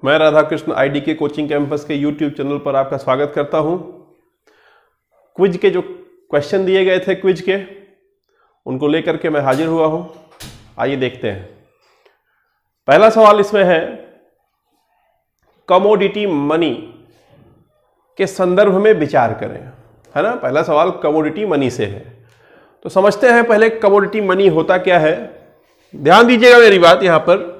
मैं Radhakrishna IDK coaching campus के YouTube channel पर आपका स्वागत करता हूं। क्विज के जो क्वेश्चन दिए गए थे क्विज के, उनको लेकर के मैं हाजिर हुआ हूं। आइए देखते हैं। पहला सवाल इसमें है, कमोडिटी मनी के संदर्भ में विचार करें, है ना। पहला सवाल कमोडिटी मनी से है, तो समझते हैं पहले कमोडिटी मनी होता क्या है। ध्यान दीजिएगा मेरी बात यहां पर।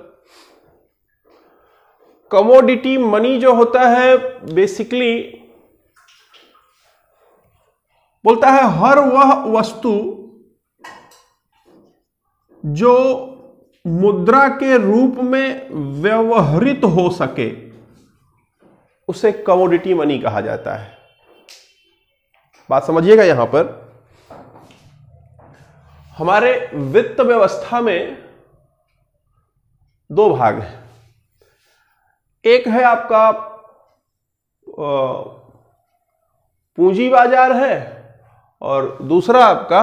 कमोडिटी मनी जो होता है बेसिकली बोलता है हर वह वस्तु जो मुद्रा के रूप में व्यवहृत हो सके उसे कमोडिटी मनी कहा जाता है। बात समझिएगा। यहां पर हमारे वित्त व्यवस्था में दो भाग हैं। एक है आपका पूंजी बाजार है और दूसरा आपका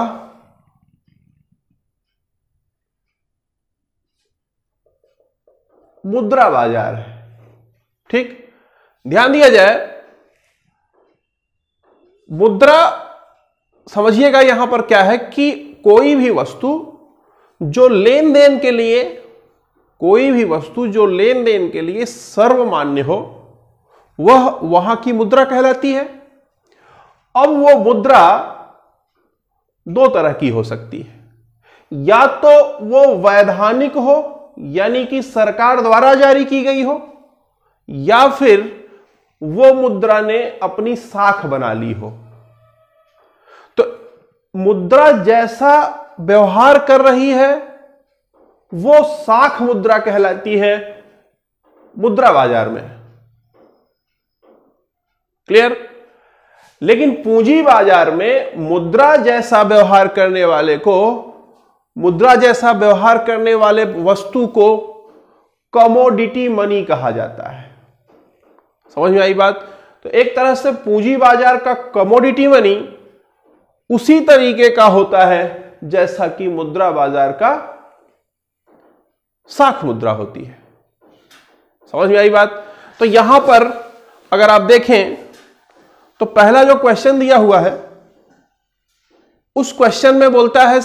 मुद्रा बाजार है। ठीक, ध्यान दिया जाए। मुद्रा समझिएगा यहां पर क्या है कि कोई भी वस्तु जो लेन देन के लिए सर्वमान्य हो वह वहां की मुद्रा कहलाती है। अब वो मुद्रा दो तरह की हो सकती है, या तो वो वैधानिक हो यानी कि सरकार द्वारा जारी की गई हो, या फिर वो मुद्रा ने अपनी साख बना ली हो। तो मुद्रा जैसा व्यवहार कर रही है वो साख मुद्रा कहलाती है मुद्रा बाजार में। क्लियर। लेकिन पूंजी बाजार में मुद्रा जैसा व्यवहार करने वाले वस्तु को कमोडिटी मनी कहा जाता है। समझ में आई बात। तो एक तरह से पूंजी बाजार का कमोडिटी मनी उसी तरीके का होता है जैसा कि मुद्रा बाजार का साख मुद्रा होती है। समझ में आई बात। तो यहां पर अगर आप देखें तो पहला जो क्वेश्चन दिया हुआ है उस क्वेश्चन में बोलता है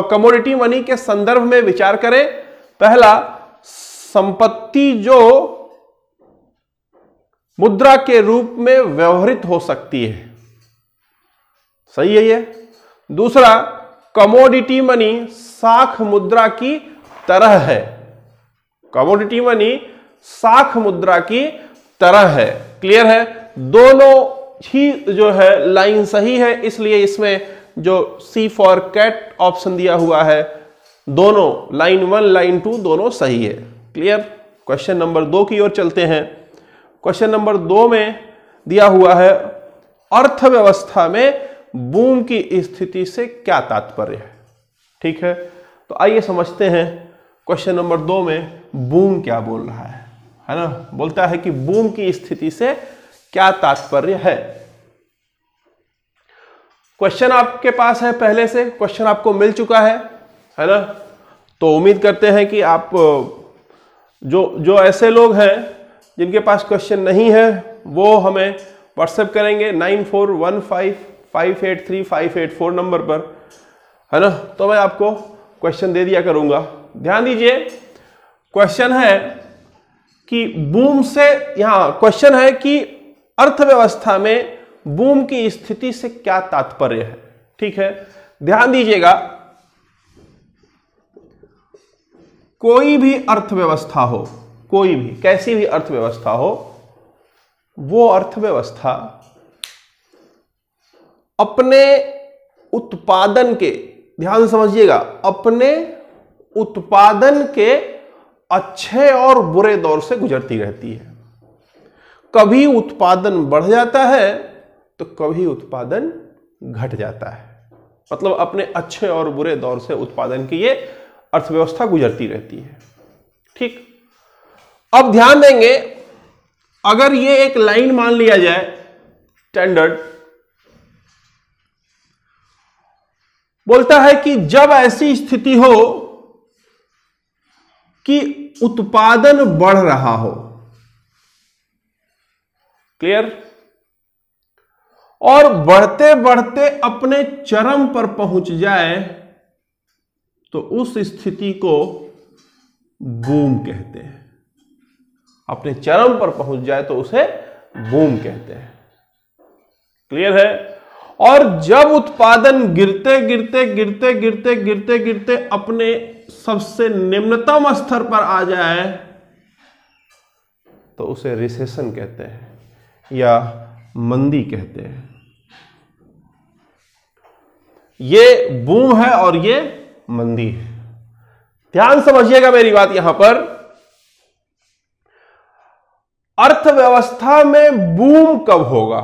कमोडिटी मनी के संदर्भ में विचार करें। पहला, संपत्ति जो मुद्रा के रूप में व्यवहृत हो सकती है। सही है ये। दूसरा, कमोडिटी मनी साख मुद्रा की तरह है। कमोडिटी मनी साख मुद्रा की तरह है। क्लियर है। दोनों ही जो है लाइन सही है, इसलिए इसमें जो C फॉर कैट ऑप्शन दिया हुआ है, दोनों लाइन 1 लाइन 2 दोनों सही है। क्लियर। क्वेश्चन नंबर 2 की ओर चलते हैं। क्वेश्चन नंबर 2 में दिया हुआ है, अर्थव्यवस्था में बूम की स्थिति से क्या तात्पर्य है। ठीक है, तो आइए समझते हैं क्वेश्चन नंबर 2 में बूम क्या बोल रहा है ना। बोलता है कि बूम की स्थिति से क्या तात्पर्य है। क्वेश्चन आपके पास है, पहले से क्वेश्चन आपको मिल चुका है ना। तो उम्मीद करते हैं कि आप जो ऐसे लोग हैं जिनके पास क्वेश्चन नहीं है वो हमें व्हाट्सएप करेंगे 9415583584 नंबर पर, है ना। तो मैं आपको क्वेश्चन दे दिया करूंगा। ध्यान दीजिए। क्वेश्चन है कि बूम से, यहां क्वेश्चन है कि अर्थव्यवस्था में बूम की स्थिति से क्या तात्पर्य है। ठीक है, ध्यान दीजिएगा। कोई भी अर्थव्यवस्था हो, कोई भी कैसी भी अर्थव्यवस्था हो, वो अर्थव्यवस्था अपने उत्पादन के, ध्यान समझिएगा, अपने उत्पादन के अच्छे और बुरे दौर से गुजरती रहती है। कभी उत्पादन बढ़ जाता है तो कभी उत्पादन घट जाता है। मतलब अपने अच्छे और बुरे दौर से उत्पादन की ये अर्थव्यवस्था गुजरती रहती है। ठीक। अब ध्यान देंगे, अगर ये एक लाइन मान लिया जाए स्टैंडर्ड, बोलता है कि जब ऐसी स्थिति हो कि उत्पादन बढ़ रहा हो, क्लियर? और बढ़ते बढ़ते अपने चरम पर पहुंच जाए तो उस स्थिति को बूम कहते हैं। अपने चरम पर पहुंच जाए तो उसे बूम कहते हैं। क्लियर है? और जब उत्पादन गिरते गिरते गिरते गिरते गिरते गिरते अपने सबसे निम्नतम स्तर पर आ जाए तो उसे रिसेशन कहते हैं या मंदी कहते हैं। ये बूम है और ये मंदी है। ध्यान समझिएगा मेरी बात। यहां पर अर्थव्यवस्था में बूम कब होगा?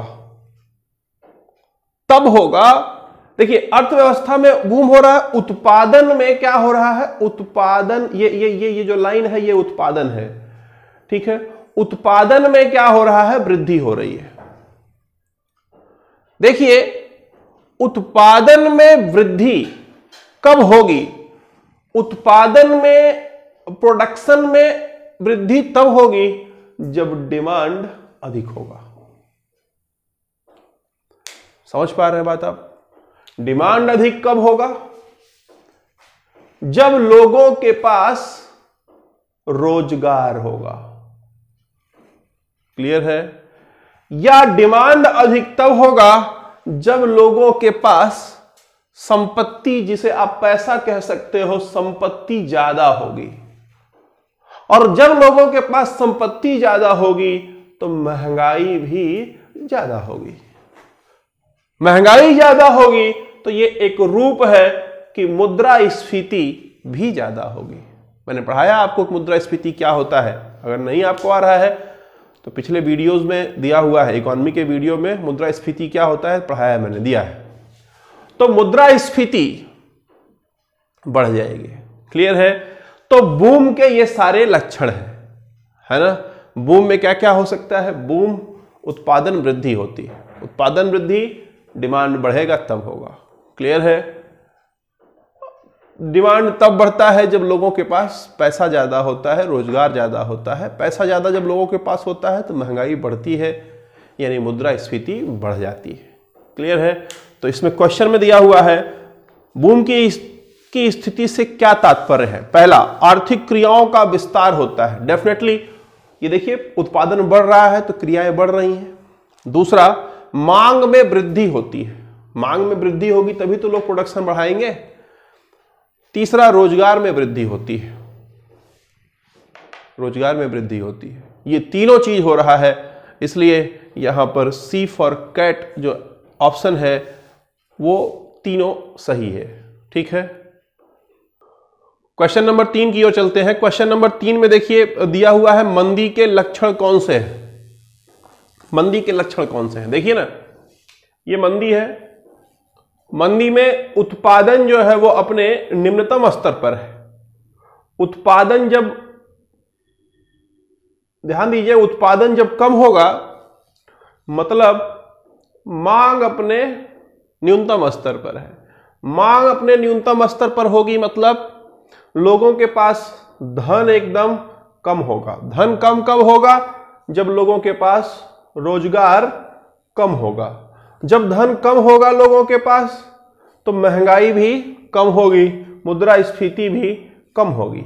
तब होगा, देखिए अर्थव्यवस्था में बूम हो रहा है, उत्पादन में क्या हो रहा है? उत्पादन, ये जो लाइन है ये उत्पादन है, ठीक है? उत्पादन में क्या हो रहा है? वृद्धि हो रही है। देखिए उत्पादन में वृद्धि कब होगी? उत्पादन में, प्रोडक्शन में वृद्धि तब होगी जब डिमांड अधिक होगा। समझ पा रहे हैं बात आप? डिमांड अधिक कब होगा? जब लोगों के पास रोजगार होगा। क्लियर है? या डिमांड अधिक तब होगा जब लोगों के पास संपत्ति, जिसे आप पैसा कह सकते हो, संपत्ति ज्यादा होगी। और जब लोगों के पास संपत्ति ज्यादा होगी तो महंगाई भी ज्यादा होगी। महंगाई ज्यादा होगी तो ये एक रूप है कि मुद्रास्फीति भी ज्यादा होगी। मैंने पढ़ाया आपको मुद्रास्फीति क्या होता है। अगर नहीं आपको आ रहा है तो पिछले वीडियोस में दिया हुआ है, इकोनॉमी के वीडियो में मुद्रास्फीति क्या होता है पढ़ाया है, मैंने दिया है। तो मुद्रास्फीति बढ़ जाएगी। क्लियर है? तो बूम के ये सारे लक्षण है ना? बूम में क्या क्या हो सकता है? बूम, उत्पादन वृद्धि होती है। उत्पादन वृद्धि, डिमांड बढ़ेगा तब होगा। क्लियर है? डिमांड तब बढ़ता है जब लोगों के पास पैसा ज्यादा होता है, रोजगार ज्यादा होता है। पैसा ज्यादा जब लोगों के पास होता है तो महंगाई बढ़ती है, यानी मुद्रास्फीति बढ़ जाती है। क्लियर है? तो इसमें क्वेश्चन में दिया हुआ है बूम की स्थिति से क्या तात्पर्य है? पहला, आर्थिक क्रियाओं का विस्तार होता है। डेफिनेटली ये देखिए उत्पादन बढ़ रहा है तो क्रियाएं बढ़ रही हैं। दूसरा, मांग में वृद्धि होती है। मांग में वृद्धि होगी तभी तो लोग प्रोडक्शन बढ़ाएंगे। तीसरा, रोजगार में वृद्धि होती है। रोजगार में वृद्धि होती है। ये तीनों चीज हो रहा है, इसलिए यहां पर सी फॉर कैट जो ऑप्शन है वो तीनों सही है। ठीक है? क्वेश्चन नंबर 3 की ओर चलते हैं। क्वेश्चन नंबर 3 में देखिए दिया हुआ है मंदी के लक्षण कौन से हैं? मंदी के लक्षण कौन से हैं? देखिए ना, ये मंदी है। मंदी में उत्पादन जो है वो अपने निम्नतम स्तर पर है। उत्पादन जब, ध्यान दीजिए, उत्पादन जब कम होगा मतलब मांग अपने न्यूनतम स्तर पर है। मांग अपने न्यूनतम स्तर पर होगी मतलब लोगों के पास धन एकदम कम होगा। धन कम कब होगा? जब लोगों के पास रोजगार कम होगा। जब धन कम होगा लोगों के पास तो महंगाई भी कम होगी, मुद्रास्फीति भी कम होगी।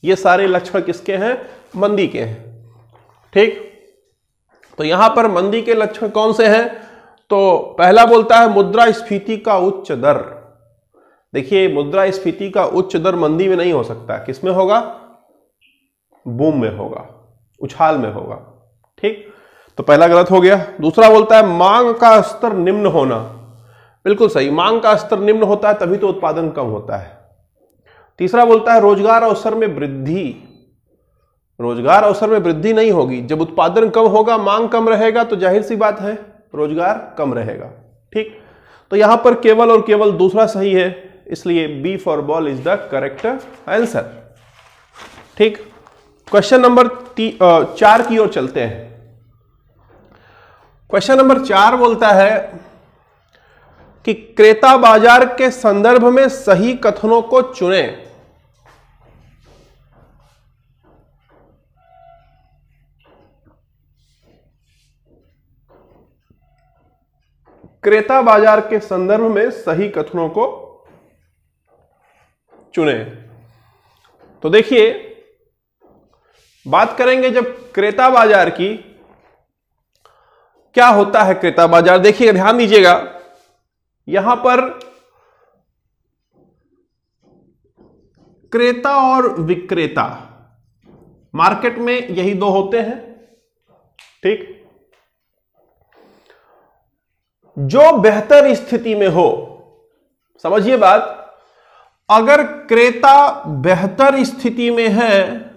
ये सारे लक्षण किसके हैं? मंदी के हैं। ठीक? तो यहां पर मंदी के लक्षण कौन से हैं? तो पहला बोलता है मुद्रास्फीति का उच्च दर। देखिए मुद्रास्फीति का उच्च दर मंदी में नहीं हो सकता। किसमें होगा? बूम में होगा, उछाल में होगा। ठीक? तो पहला गलत हो गया। दूसरा बोलता है मांग का स्तर निम्न होना। बिल्कुल सही, मांग का स्तर निम्न होता है तभी तो उत्पादन कम होता है। तीसरा बोलता है रोजगार अवसर में वृद्धि। रोजगार अवसर में वृद्धि नहीं होगी। जब उत्पादन कम होगा, मांग कम रहेगा तो जाहिर सी बात है रोजगार कम रहेगा। ठीक? तो यहां पर केवल और केवल दूसरा सही है, इसलिए B for ball is the correct answer. ठीक? क्वेश्चन नंबर 4 की ओर चलते हैं। क्वेश्चन नंबर 4 बोलता है कि क्रेता बाजार के संदर्भ में सही कथनों को चुनें। क्रेता बाजार के संदर्भ में सही कथनों को चुने। तो देखिए, बात करेंगे जब क्रेता बाजार की, क्या होता है क्रेता बाजार। देखिए, ध्यान दीजिएगा, यहां पर क्रेता और विक्रेता, मार्केट में यही दो होते हैं, ठीक। जो बेहतर स्थिति में हो, समझिए बात, अगर क्रेता बेहतर स्थिति में है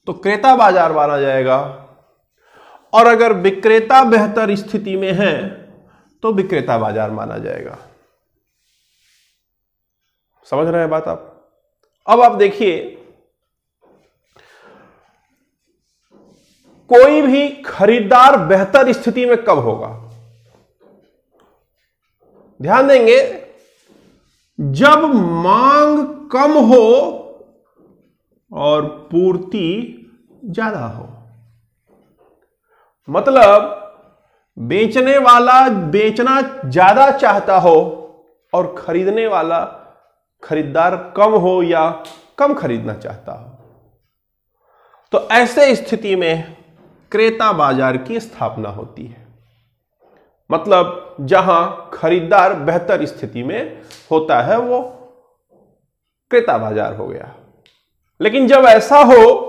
तो क्रेता बाजार माना जाएगा, और अगर विक्रेता बेहतर स्थिति में है तो विक्रेता बाजार माना जाएगा। समझ रहे हैं बात आप। अब आप देखिए, कोई भी खरीदार बेहतर स्थिति में कब होगा, ध्यान देंगे, जब मांग कम हो और पूर्ति ज्यादा हो। मतलब बेचने वाला बेचना ज्यादा चाहता हो और खरीदने वाला खरीदार कम हो या कम खरीदना चाहता हो, तो ऐसे स्थिति में क्रेता बाजार की स्थापना होती है। मतलब जहां खरीदार बेहतर स्थिति में होता है वो क्रेता बाजार हो गया। लेकिन जब ऐसा हो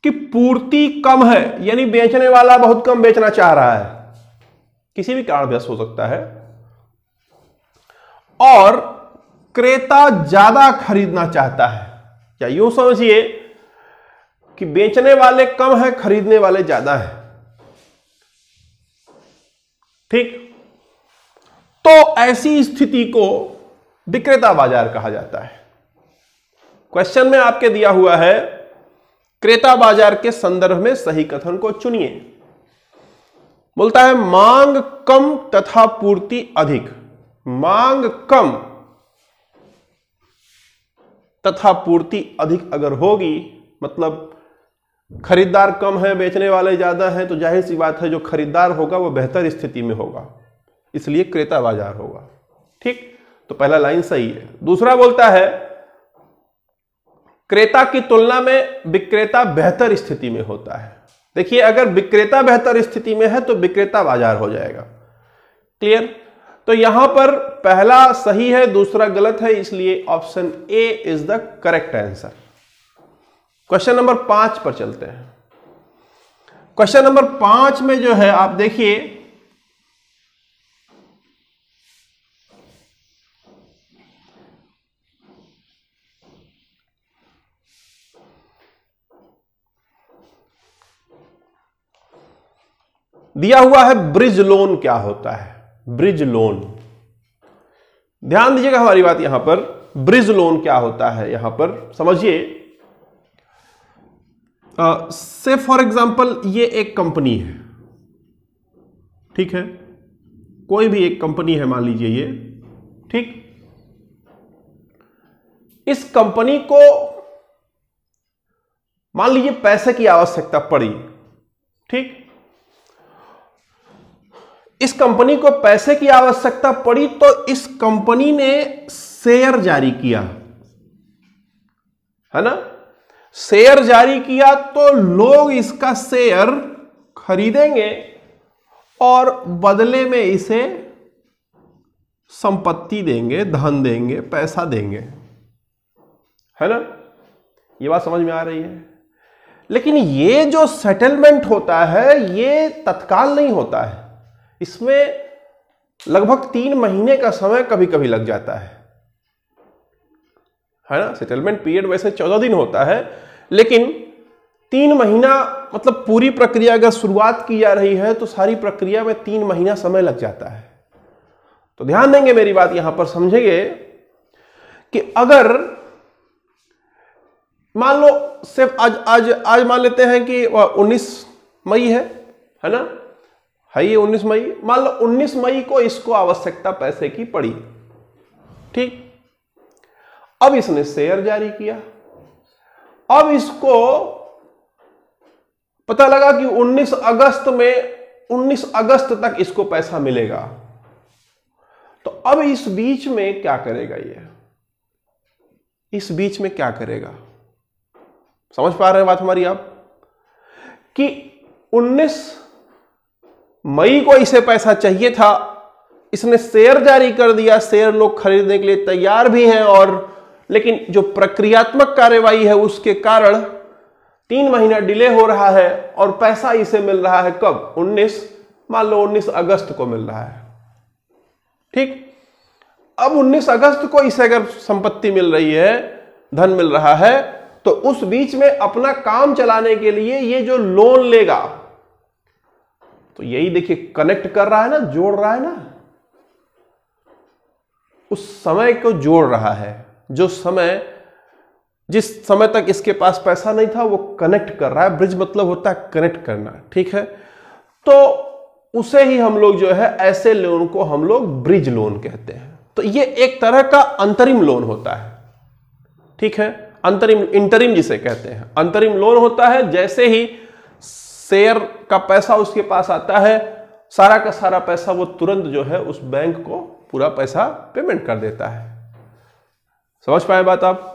कि पूर्ति कम है, यानी बेचने वाला बहुत कम बेचना चाह रहा है, किसी भी कारणवश हो सकता है, और क्रेता ज्यादा खरीदना चाहता है, या यूं समझिए कि बेचने वाले कम है, खरीदने वाले ज्यादा है, ठीक। तो ऐसी स्थिति को विक्रेता बाजार कहा जाता है। क्वेश्चन में आपके दिया हुआ है, क्रेता बाजार के संदर्भ में सही कथन को चुनिए। बोलता है मांग कम तथा पूर्ति अधिक। मांग कम तथा पूर्ति अधिक अगर होगी, मतलब खरीदार कम है, बेचने वाले ज्यादा हैं, तो जाहिर सी बात है जो खरीदार होगा वो बेहतर स्थिति में होगा, इसलिए क्रेता बाजार होगा, ठीक। तो पहला लाइन सही है। दूसरा बोलता है क्रेता की तुलना में विक्रेता बेहतर स्थिति में होता है। देखिए, अगर विक्रेता बेहतर स्थिति में है तो विक्रेता बाजार हो जाएगा। क्लियर। तो यहां पर पहला सही है, दूसरा गलत है, इसलिए option A is the correct answer. Question number 5 पर चलते हैं। क्वेश्चन नंबर 5 में जो है आप देखिए, दिया हुआ है ब्रिज लोन क्या होता है। ब्रिज लोन, ध्यान दीजिएगा हमारी बात यहां पर। ब्रिज लोन क्या होता है यहां पर समझिए। से फॉर एग्जांपल ये एक कंपनी है, ठीक है, कोई भी एक कंपनी है, मान लीजिए ये, ठीक। इस कंपनी को मान लीजिए पैसे की आवश्यकता पड़ी, ठीक। इस कंपनी को पैसे की आवश्यकता पड़ी तो इस कंपनी ने शेयर जारी किया, है ना। शेयर जारी किया तो लोग इसका शेयर खरीदेंगे और बदले में इसे संपत्ति देंगे, धन देंगे, पैसा देंगे, है ना। ये बात समझ में आ रही है। लेकिन ये जो सेटलमेंट होता है ये तत्काल नहीं होता है, इसमें लगभग 3 महीने का समय कभी कभी लग जाता है ना। सेटलमेंट पीरियड वैसे 14 दिन होता है, लेकिन 3 महीना मतलब पूरी प्रक्रिया अगर शुरुआत की जा रही है तो सारी प्रक्रिया में 3 महीना समय लग जाता है। तो ध्यान देंगे मेरी बात, यहां पर समझेंगे कि अगर मान लो सिर्फ आज मान लेते हैं कि 19 मई है ना, है ये 19 मई, मान लो 19 मई को इसको आवश्यकता पैसे की पड़ी, ठीक। अब इसने शेयर जारी किया, अब इसको पता लगा कि 19 अगस्त में 19 अगस्त तक इसको पैसा मिलेगा। तो अब इस बीच में क्या करेगा ये? इस बीच में क्या करेगा? समझ पा रहे हैं बात हमारी आप? कि 19 मई को इसे पैसा चाहिए था, इसने शेयर जारी कर दिया, शेयर लोग खरीदने के लिए तैयार भी हैं, और लेकिन जो प्रक्रियात्मक कार्यवाही है उसके कारण 3 महीना डिले हो रहा है और पैसा इसे मिल रहा है कब? 19, मान लो 19 अगस्त को मिल रहा है। ठीक, अब 19 अगस्त को इसे अगर संपत्ति मिल रही है, धन मिल रहा है, तो उस बीच में अपना काम चलाने के लिए ये जो लोन लेगा, तो यही देखिए कनेक्ट कर रहा है ना, जोड़ रहा है ना, उस समय को जोड़ रहा है। जो समय, जिस समय तक इसके पास पैसा नहीं था, वो कनेक्ट कर रहा है। ब्रिज मतलब होता है कनेक्ट करना, ठीक है? तो उसे ही हम लोग जो है, ऐसे लोन को हम लोग ब्रिज लोन कहते हैं। तो ये एक तरह का अंतरिम लोन होता है, ठीक है? अंतरिम, इंटरिम जिसे कहते हैं, अंतरिम लोन होता है। जैसे ही शेयर का पैसा उसके पास आता है, सारा का सारा पैसा वो तुरंत जो है उस बैंक को पूरा पैसा पेमेंट कर देता है। समझ पाए बात आप?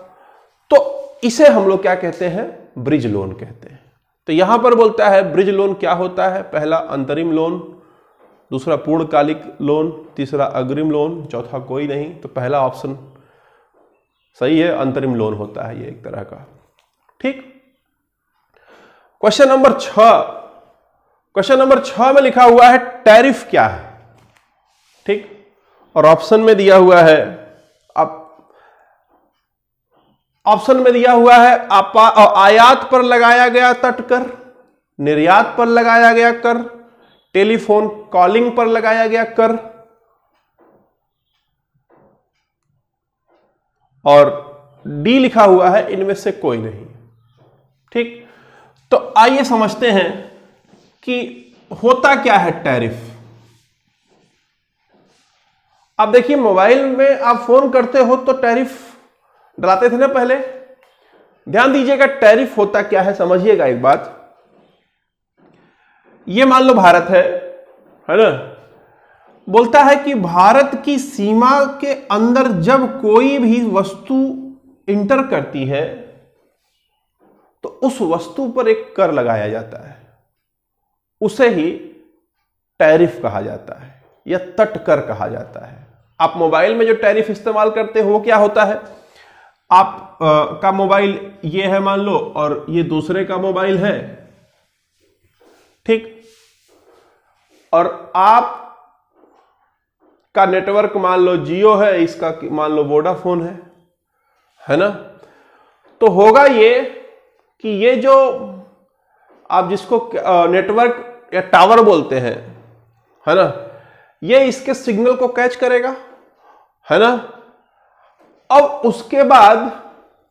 तो इसे हम लोग क्या कहते हैं? ब्रिज लोन कहते हैं। तो यहां पर बोलता है ब्रिज लोन क्या होता है? पहला अंतरिम लोन, दूसरा पूर्णकालिक लोन, तीसरा अग्रिम लोन, चौथा कोई नहीं। तो पहला ऑप्शन सही है, अंतरिम लोन होता है ये एक तरह का। ठीक, क्वेश्चन नंबर 6। क्वेश्चन नंबर 6 में लिखा हुआ है टैरिफ क्या है? ठीक, और ऑप्शन में दिया हुआ है, आप ऑप्शन में दिया हुआ है आयात पर लगाया गया तट कर, निर्यात पर लगाया गया कर, टेलीफोन कॉलिंग पर लगाया गया कर, और डी लिखा हुआ है इनमें से कोई नहीं। ठीक, तो आइए समझते हैं कि होता क्या है टैरिफ। अब देखिए, मोबाइल में आप फोन करते हो तो टैरिफ डलाते थे ना पहले। ध्यान दीजिएगा टैरिफ होता क्या है, समझिएगा एक बात। ये मान लो भारत है ना, बोलता है कि भारत की सीमा के अंदर जब कोई भी वस्तु इंटर करती है तो उस वस्तु पर एक कर लगाया जाता है, उसे ही टैरिफ कहा जाता है या तट कर कहा जाता है। आप मोबाइल में जो टैरिफ इस्तेमाल करते हो वो क्या होता है? आप का मोबाइल ये है मान लो, और ये दूसरे का मोबाइल है, ठीक, और आप का नेटवर्क मान लो जियो है, इसका मान लो वोडाफोन है ना? तो होगा ये कि ये जो आप जिसको नेटवर्क या टावर बोलते हैं, है ना, ये इसके सिग्नल को कैच करेगा, है ना? अब उसके बाद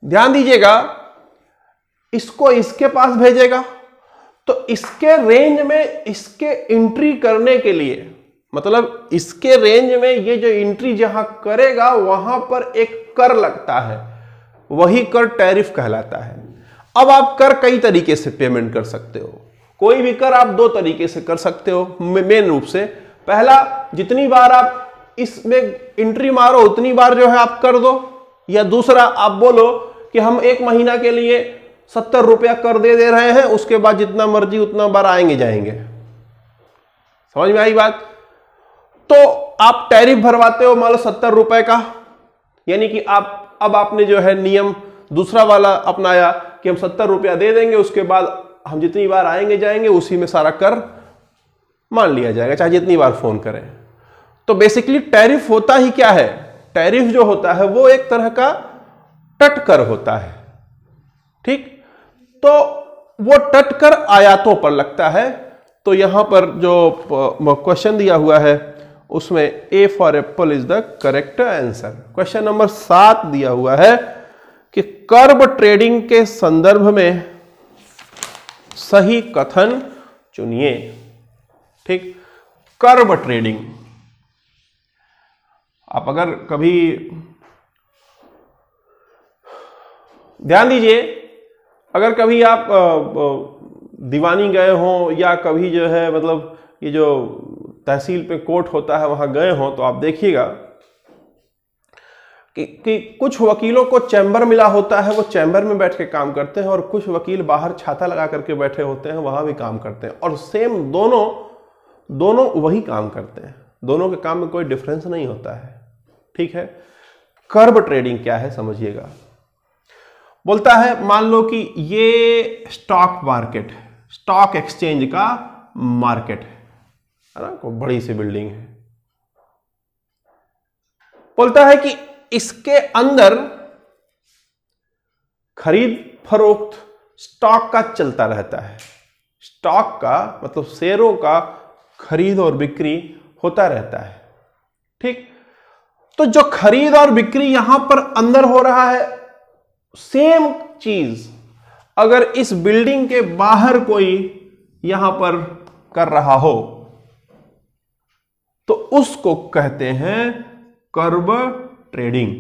ध्यान दीजिएगा, इसको इसके पास भेजेगा, तो इसके रेंज में इसके एंट्री करने के लिए, मतलब इसके रेंज में ये जो एंट्री जहां करेगा वहां पर एक कर लगता है, वही कर टैरिफ कहलाता है। अब आप कर कई तरीके से पेमेंट कर सकते हो। कोई भी कर आप 2 तरीके से कर सकते हो मेन रूप से। पहला, जितनी बार आप इसमें एंट्री मारो उतनी बार जो है आप कर दो, या दूसरा आप बोलो कि हम 1 महीना के लिए 70 रुपया कर दे रहे हैं, उसके बाद जितना मर्जी उतना बार आएंगे जाएंगे। समझ में आई बात? तो आप टैरिफ भरवाते हो मान लो 70 रुपए का, यानी कि आप अब आपने जो है नियम दूसरा वाला अपनाया कि हम 70 रुपया दे देंगे, उसके बाद हम जितनी बार आएंगे जाएंगे उसी में सारा कर मान लिया जाएगा, चाहे जितनी बार फोन करें। तो बेसिकली टैरिफ होता ही क्या है? टैरिफ जो होता है वो एक तरह का तट कर होता है। ठीक, तो वो तट कर आयातों पर लगता है। तो यहां पर जो क्वेश्चन दिया हुआ है उसमें A for Apple is the correct answer. Question number 7 दिया हुआ है कि कर्ब ट्रेडिंग के संदर्भ में सही कथन चुनिए। ठीक, कर्ब ट्रेडिंग, आप अगर कभी ध्यान दीजिए, अगर कभी आप दीवानी गए हो या कभी जो है मतलब ये जो तहसील पे कोर्ट होता है वहां गए हो तो आप देखिएगा कि कुछ वकीलों को चैम्बर मिला होता है, वो चैम्बर में बैठ के काम करते हैं, और कुछ वकील बाहर छाता लगा करके बैठे होते हैं, वहां भी काम करते हैं, और सेम दोनों वही काम करते हैं, दोनों के काम में कोई डिफरेंस नहीं होता है। ठीक है, कर्व ट्रेडिंग क्या है समझिएगा। बोलता है मान लो कि ये स्टॉक मार्केट, स्टॉक एक्सचेंज का मार्केट है ना, कोई बड़ी सी बिल्डिंग है। बोलता है कि इसके अंदर खरीद फरोख्त स्टॉक का चलता रहता है। स्टॉक का मतलब शेयरों का खरीद और बिक्री होता रहता है। ठीक, तो जो खरीद और बिक्री यहां पर अंदर हो रहा है, सेम चीज अगर इस बिल्डिंग के बाहर कोई यहां पर कर रहा हो तो उसको कहते हैं कर्व ट्रेडिंग।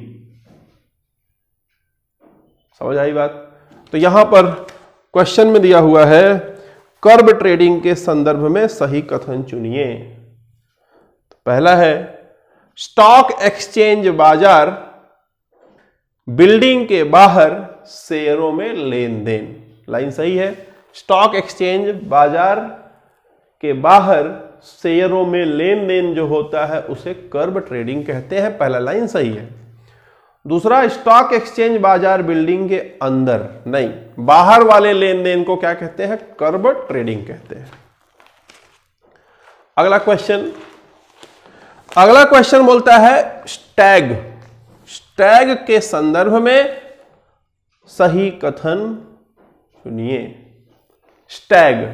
समझ आई बात? तो यहां पर क्वेश्चन में दिया हुआ है कर्व ट्रेडिंग के संदर्भ में सही कथन चुनिए। तो पहला है स्टॉक एक्सचेंज बाजार बिल्डिंग के बाहर शेयरों में लेन देन। लाइन सही है। स्टॉक एक्सचेंज बाजार के बाहर शेयरों में लेन देन जो होता है उसे कर्व ट्रेडिंग कहते हैं। पहला लाइन सही है। दूसरा, स्टॉक एक्सचेंज बाजार बिल्डिंग के अंदर नहीं, बाहर वाले लेन देन को क्या कहते हैं? कर्व ट्रेडिंग कहते हैं। अगला क्वेश्चन बोलता है स्टैग। स्टैग के संदर्भ में सही कथन सुनिए। स्टैग,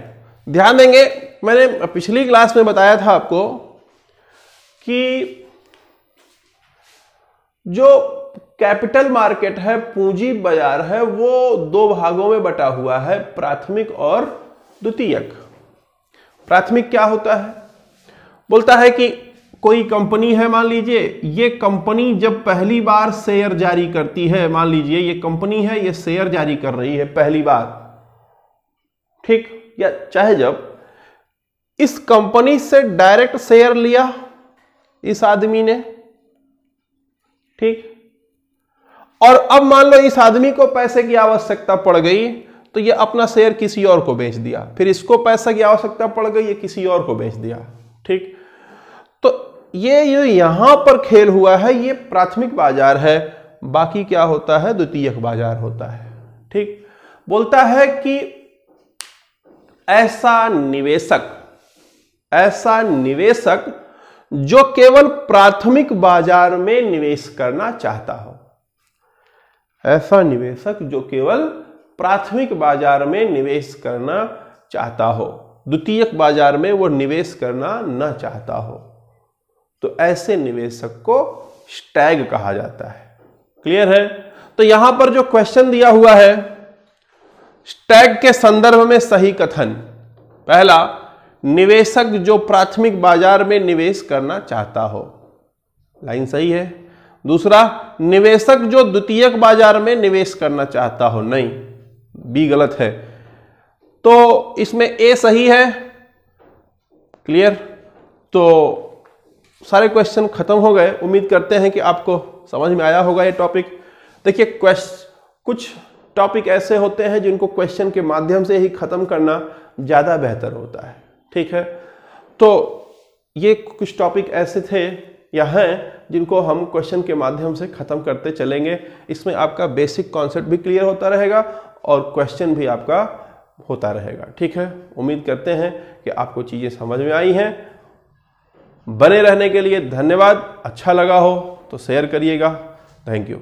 ध्यान देंगे, मैंने पिछली क्लास में बताया था आपको कि जो कैपिटल मार्केट है, पूंजी बाजार है, वो दो भागों में बटा हुआ है, प्राथमिक और द्वितीयक। प्राथमिक क्या होता है? बोलता है कि कोई कंपनी है, मान लीजिए ये कंपनी जब पहली बार शेयर जारी करती है, मान लीजिए ये कंपनी है, ये शेयर जारी कर रही है पहली बार, ठीक, या चाहे जब इस कंपनी से डायरेक्ट शेयर लिया इस आदमी ने, ठीक, और अब मान लो इस आदमी को पैसे की आवश्यकता पड़ गई तो ये अपना शेयर किसी और को बेच दिया, फिर इसको पैसे की आवश्यकता पड़ गई, ये किसी और को बेच दिया, ठीक। तो ये यहां पर खेल हुआ है, ये प्राथमिक बाजार है, बाकी क्या होता है? द्वितीयक बाजार होता है, ठीक। बोलता है कि ऐसा निवेशक जो केवल प्राथमिक बाजार में निवेश करना चाहता हो, ऐसा निवेशक जो केवल प्राथमिक बाजार में निवेश करना चाहता हो, द्वितीयक बाजार में वो निवेश करना न चाहता हो, तो ऐसे निवेशक को स्टैग कहा जाता है। क्लियर है? तो यहां पर जो क्वेश्चन दिया हुआ है, स्टैग के संदर्भ में सही कथन, पहला, निवेशक जो प्राथमिक बाजार में निवेश करना चाहता हो, लाइन सही है। दूसरा, निवेशक जो द्वितीयक बाजार में निवेश करना चाहता हो, नहीं, बी गलत है। तो इसमें ए सही है। क्लियर? तो सारे क्वेश्चन खत्म हो गए। उम्मीद करते हैं कि आपको समझ में आया होगा ये टॉपिक। देखिए, कुछ टॉपिक ऐसे होते हैं जिनको क्वेश्चन के माध्यम से ही खत्म करना ज्यादा बेहतर होता है, ठीक है। तो ये कुछ टॉपिक ऐसे थे या हैं जिनको हम क्वेश्चन के माध्यम से खत्म करते चलेंगे। इसमें आपका बेसिक कॉन्सेप्ट भी क्लियर होता रहेगा और क्वेश्चन भी आपका होता रहेगा, ठीक है। उम्मीद करते हैं कि आपको चीजें समझ में आई हैं। बने रहने के लिए धन्यवाद। अच्छा लगा हो तो शेयर करिएगा। Thank you.